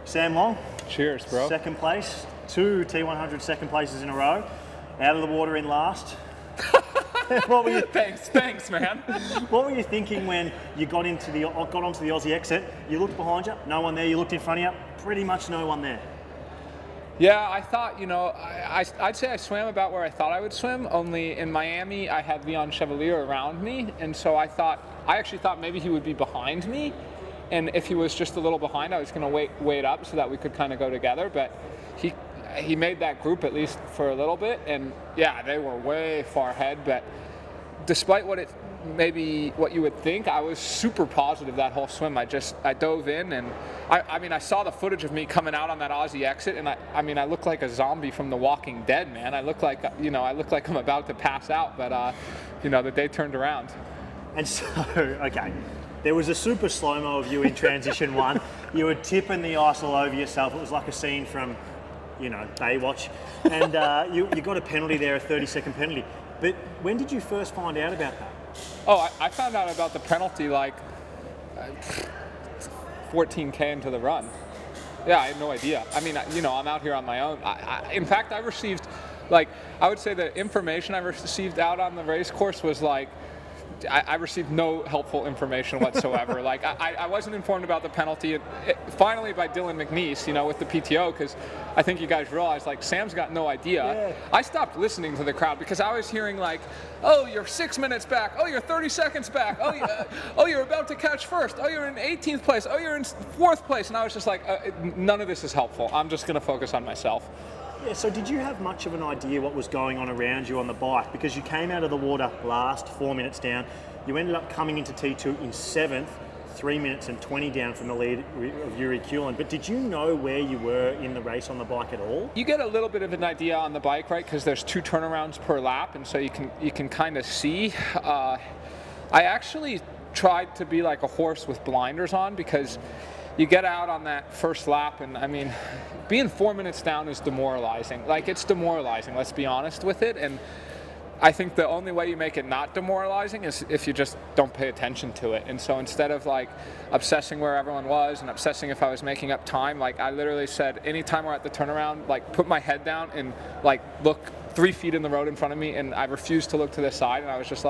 Sam Long. Cheers, bro. Second place, 2 T100 second places in a row. Out of the water in last. What were you? Thanks, man. What were you thinking when you got onto the Aussie exit? You looked behind you, no one there. You looked in front of you, pretty much no one there. Yeah, I thought, I'd say I swam about where I thought I would swim, only in Miami I had Leon Chevalier around me, and so I actually thought maybe he would be behind me, and if he was just a little behind, I was going to wait up so that we could kind of go together, but he made that group at least for a little bit, and yeah, they were way far ahead, but despite what you would think, I was super positive that whole swim. I dove in, and I saw the footage of me coming out on that Aussie exit, and I look like a zombie from The Walking Dead, man. I look like I'm about to pass out, but the day turned around. And so, okay, there was a super slow-mo of you in transition one. You were tipping the ice all over yourself. It was like a scene from, Baywatch, and you got a penalty there, a 30-second penalty. But when did you first find out about that? Oh, I found out about the penalty like 14K into the run. Yeah, I had no idea. I'm out here on my own. In fact, I received, I would say the information I received out on the race course was I received no helpful information whatsoever. I wasn't informed about the penalty. Finally, by Dylan McNeese, with the PTO, because I think you guys realize, Sam's got no idea. Yeah. I stopped listening to the crowd because I was hearing oh, you're 6 minutes back. Oh, you're 30 seconds back. Oh, you're about to catch first. Oh, you're in 18th place. Oh, you're in 4th place. And I was just none of this is helpful. I'm just going to focus on myself. Yeah, so did you have much of an idea what was going on around you on the bike? Because you came out of the water last, 4 minutes down. You ended up coming into T2 in 7th, 3 minutes and 20 down from the lead of Yuri Kulin. But did you know where you were in the race on the bike at all? You get a little bit of an idea on the bike, right? Because there's 2 turnarounds per lap, and so you can kind of see. I actually tried to be like a horse with blinders on, because you get out on that first lap, and being 4 minutes down is demoralizing. It's demoralizing, let's be honest with it. And I think the only way you make it not demoralizing is if you just don't pay attention to it. And so instead of obsessing where everyone was and obsessing if I was making up time, I literally said, anytime we're at the turnaround, put my head down and look 3 feet in the road in front of me, and I refused to look to the side. And I was just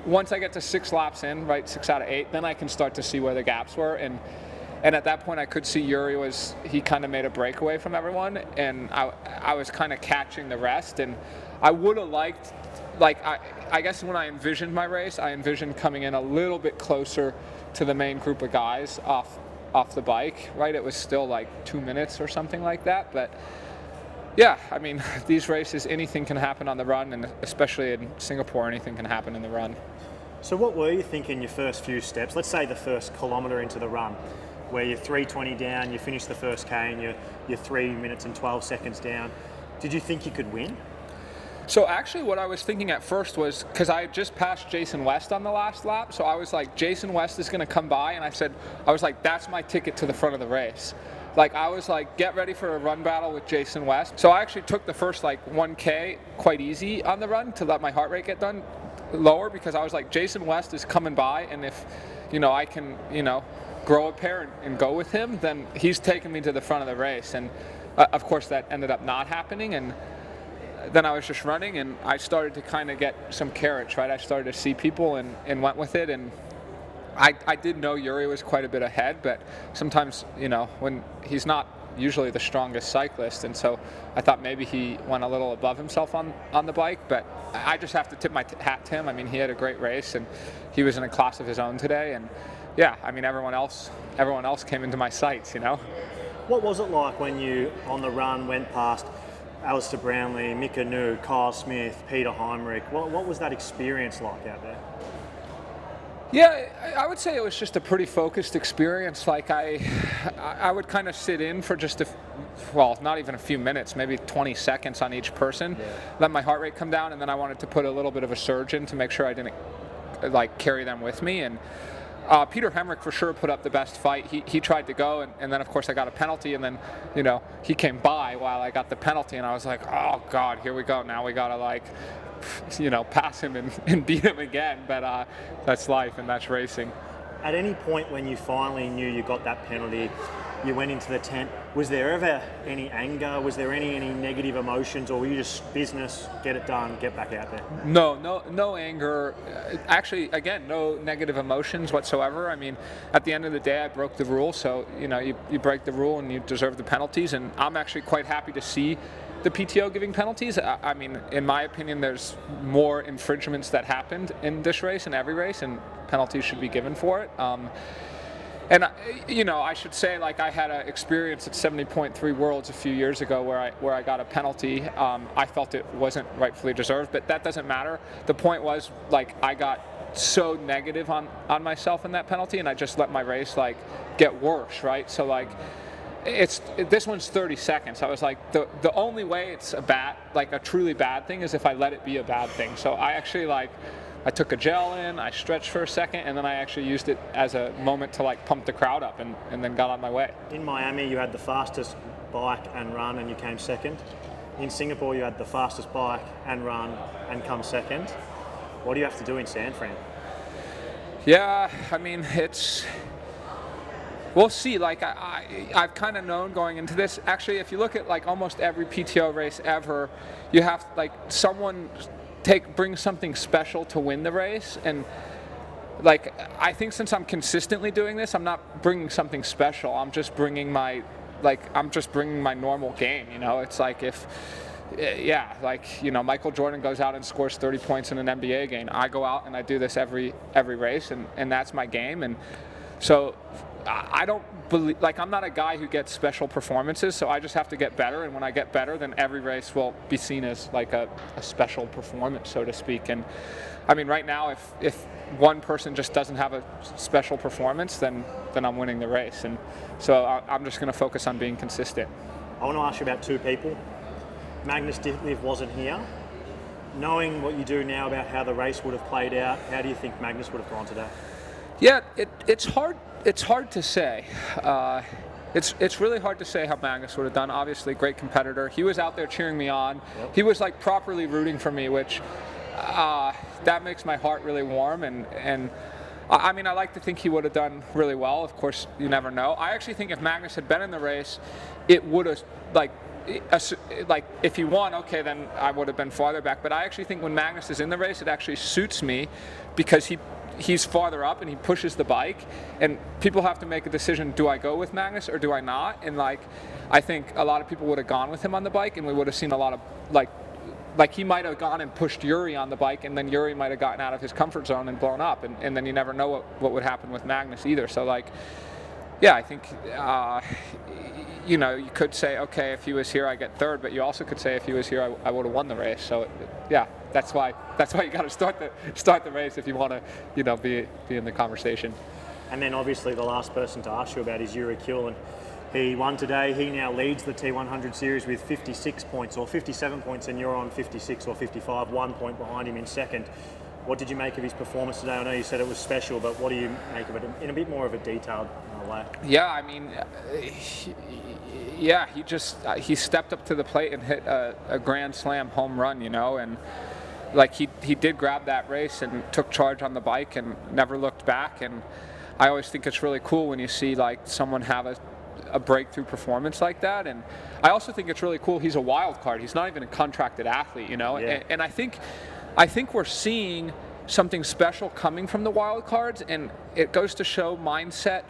once I get to 6 laps in, right, 6 out of 8, then I can start to see where the gaps were. And at that point, I could see Yuri he kind of made a breakaway from everyone, and I was kind of catching the rest. And I would have liked, I guess when I envisioned my race, I envisioned coming in a little bit closer to the main group of guys off the bike, right? It was still 2 minutes or something like that. But yeah, these races, anything can happen on the run, and especially in Singapore, anything can happen in the run. So what were you thinking your first few steps? Let's say the first kilometre into the run, where you're 3:20 down, you finish the first K, and you're 3 minutes and 12 seconds down. Did you think you could win? So actually what I was thinking at first was, because I had just passed Jason West on the last lap, so I was Jason West is going to come by, and I was that's my ticket to the front of the race. I was get ready for a run battle with Jason West. So I actually took the first 1K quite easy on the run to let my heart rate get done lower, because I was Jason West is coming by, and if I can grow a pair and go with him, then he's taking me to the front of the race. And of course that ended up not happening, and then I was just running, and I started to kind of get some carrots, right? I started to see people and went with it, and I did know Yuri was quite a bit ahead, but sometimes, when he's not usually the strongest cyclist, and so I thought maybe he went a little above himself on the bike, but I just have to tip my hat to him. He had a great race, and he was in a class of his own today, and yeah, everyone else came into my sights, What was it like when you, on the run, went past Alistair Brownlee, Mick Anu, Kyle Smith, Peter Heinrich? What was that experience like out there? Yeah, I would say it was just a pretty focused experience. I would kind of sit in for just not even a few minutes, maybe 20 seconds on each person, let my heart rate come down, and then I wanted to put a little bit of a surge in to make sure I didn't carry them with me. And Peter Hemrick for sure put up the best fight. He tried to go, and then of course I got a penalty, and then he came by while I got the penalty, and I was oh God, here we go. Now we gotta pass him and beat him again. But that's life, and that's racing. At any point when you finally knew you got that penalty, you went into the tent. Was there ever any anger? Was there any negative emotions, or were you just business, get it done, get back out there? No anger. Actually, again, no negative emotions whatsoever. I mean, at the end of the day, I broke the rule, so you break the rule and you deserve the penalties. And I'm actually quite happy to see the PTO giving penalties. I mean, in my opinion, there's more infringements that happened in this race and every race, and penalties should be given for it. And I should say, like, I had an experience at 70.3 Worlds a few years ago where I got a penalty. I felt it wasn't rightfully deserved, but that doesn't matter. The point was, like, I got so negative on myself in that penalty, and I just let my race get worse, right? So this one's 30 seconds. I was like, the only way it's a truly bad thing is if I let it be a bad thing. So I actually I took a gel in, I stretched for a second, and then I actually used it as a moment to pump the crowd up, and then got on my way. In Miami, you had the fastest bike and run, and you came second. In Singapore, you had the fastest bike and run and come second. What do you have to do in San Fran? Yeah, I mean, we'll see. I've kind of known going into this. Actually, if you look at almost every PTO race ever, you have someone bring something special to win the race. And I think since I'm consistently doing this, I'm not bringing something special. I'm just bringing my normal game. It's Michael Jordan goes out and scores 30 points in an NBA game. I go out and I do this every race, and that's my game. And so I don't believe, I'm not a guy who gets special performances, so I just have to get better, and when I get better, then every race will be seen as a special performance, so to speak. And I mean, right now, if one person just doesn't have a special performance, then I'm winning the race. And so I'm just going to focus on being consistent. I want to ask you about two people. Magnus Ditlev wasn't here. Knowing what you do now about how the race would have played out, how do you think Magnus would have gone today? Yeah, it's hard. It's hard to say. It's really hard to say how Magnus would have done. Obviously, great competitor. He was out there cheering me on. Yep. He was properly rooting for me, which that makes my heart really warm. And I mean, I like to think he would have done really well. Of course, you never know. I actually think if Magnus had been in the race, it would have if he won, okay, then I would have been farther back. But I actually think when Magnus is in the race, it actually suits me because he's farther up and he pushes the bike, and people have to make a decision: do I go with Magnus or do I not? And I think a lot of people would have gone with him on the bike, and we would have seen a lot of he might have gone and pushed Yuri on the bike, and then Yuri might have gotten out of his comfort zone and blown up, and then you never know what would happen with Magnus either. So yeah, I think you could say, okay, if he was here, I get third, but you also could say if he was here, I would have won the race. So yeah, that's why you got to start the race if you want to be in the conversation. And then obviously the last person to ask you about is Yuri Killen. He won today. He now leads the T100 series with 56 points or 57 points, and you're on 56 or 55, 1 point behind him in second. What did you make of his performance today? I know you said it was special, but what do you make of it in a bit more of a detailed way? Yeah, I mean, he stepped up to the plate and hit a grand slam home run, and he did grab that race and took charge on the bike and never looked back. And I always think it's really cool when you see someone have a breakthrough performance like that. And I also think it's really cool. He's a wild card. He's not even a contracted athlete, Yeah. And I think we're seeing something special coming from the wild cards, and it goes to show mindset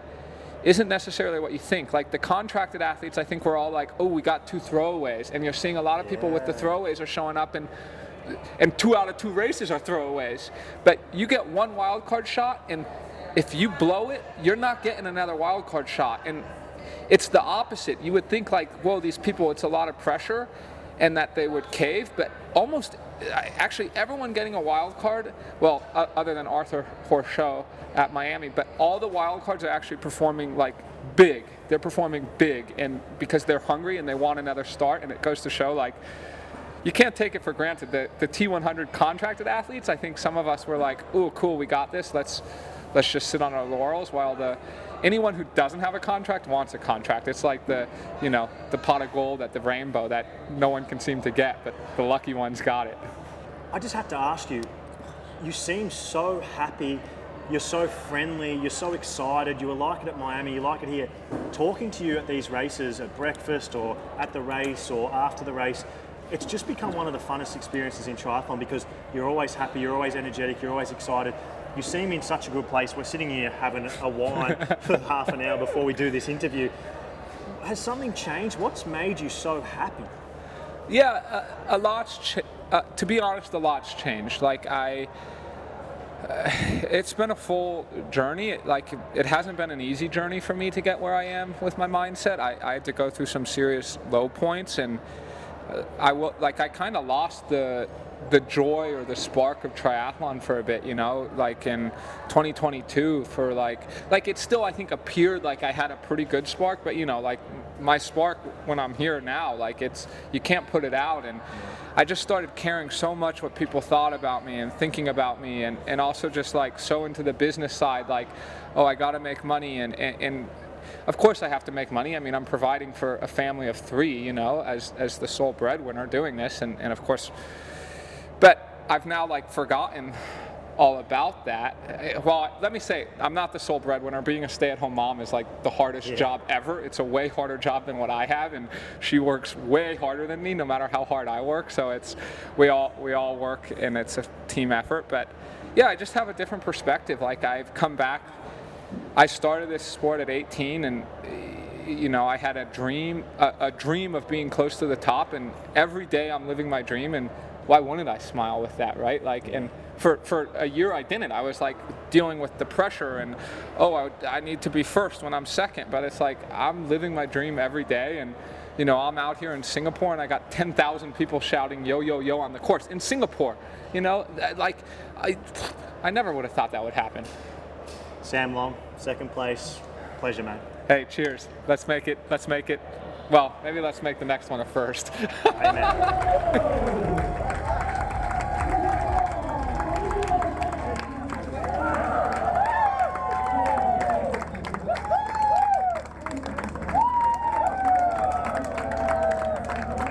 isn't necessarily what you think. The contracted athletes, I think we're all oh, we got 2 throwaways, and you're seeing a lot of people with the throwaways are showing up, and 2 out of 2 races are throwaways. But you get 1 wild card shot, and if you blow it, you're not getting another wild card shot. And it's the opposite. You would think whoa, these people, it's a lot of pressure, and that they would cave, but actually everyone getting a wild card, well, other than Arthur Horschel at Miami, but all the wild cards are actually performing big. They're performing big, and because they're hungry and they want another start, and it goes to show you can't take it for granted. The T100 contracted athletes, I think some of us were ooh, cool, we got this, let's just sit on our laurels, while anyone who doesn't have a contract wants a contract. It's the pot of gold at the rainbow that no one can seem to get, but the lucky ones got it. I just have to ask you, you seem so happy You're so friendly, you're so excited, you were like it at Miami, you like it here. Talking to you at these races, at breakfast or at the race or after the race, it's just become one of the funnest experiences in triathlon because you're always happy, you're always energetic, you're always excited. You seem in such a good place. We're sitting here having a wine for half an hour before we do this interview. Has something changed? What's made you so happy? Yeah, a lot's to be honest, a lot's changed. Like it's been a full journey. Like it hasn't been an easy journey for me to get where I am with my mindset. I had to go through some serious low points, and I kind of lost the joy or the spark of triathlon for a bit, you know, like in 2022 for like it still, I think, appeared like I had a pretty good spark, but you know, like my spark when I'm here now, like you can't put it out. And I just started caring so much what people thought about me and thinking about me, and also just like so into the business side, like, oh, I got to make money, and of course I have to make money. I mean, I'm providing for a family of 3, you know, as the sole breadwinner doing this, and of course, but I've now like forgotten all about that. Well, let me say, I'm not the sole breadwinner. Being a stay-at-home mom is like the hardest job ever. It's a way harder job than what I have, and she works way harder than me, no matter how hard I work. So we all work, and it's a team effort. But yeah, I just have a different perspective. Like I've come back. I started this sport at 18, and you know, I had a dream of being close to the top, and every day I'm living my dream. And why wouldn't I smile with that, right? Like, and for a year I didn't. I was like dealing with the pressure and, oh, I need to be first when I'm second. But it's like I'm living my dream every day, and you know, I'm out here in Singapore and I got 10,000 people shouting yo yo yo on the course in Singapore. You know, like I never would have thought that would happen. Sam Long, second place. Pleasure, mate. Hey, cheers. Let's make it. Well, maybe let's make the next one a first. Amen.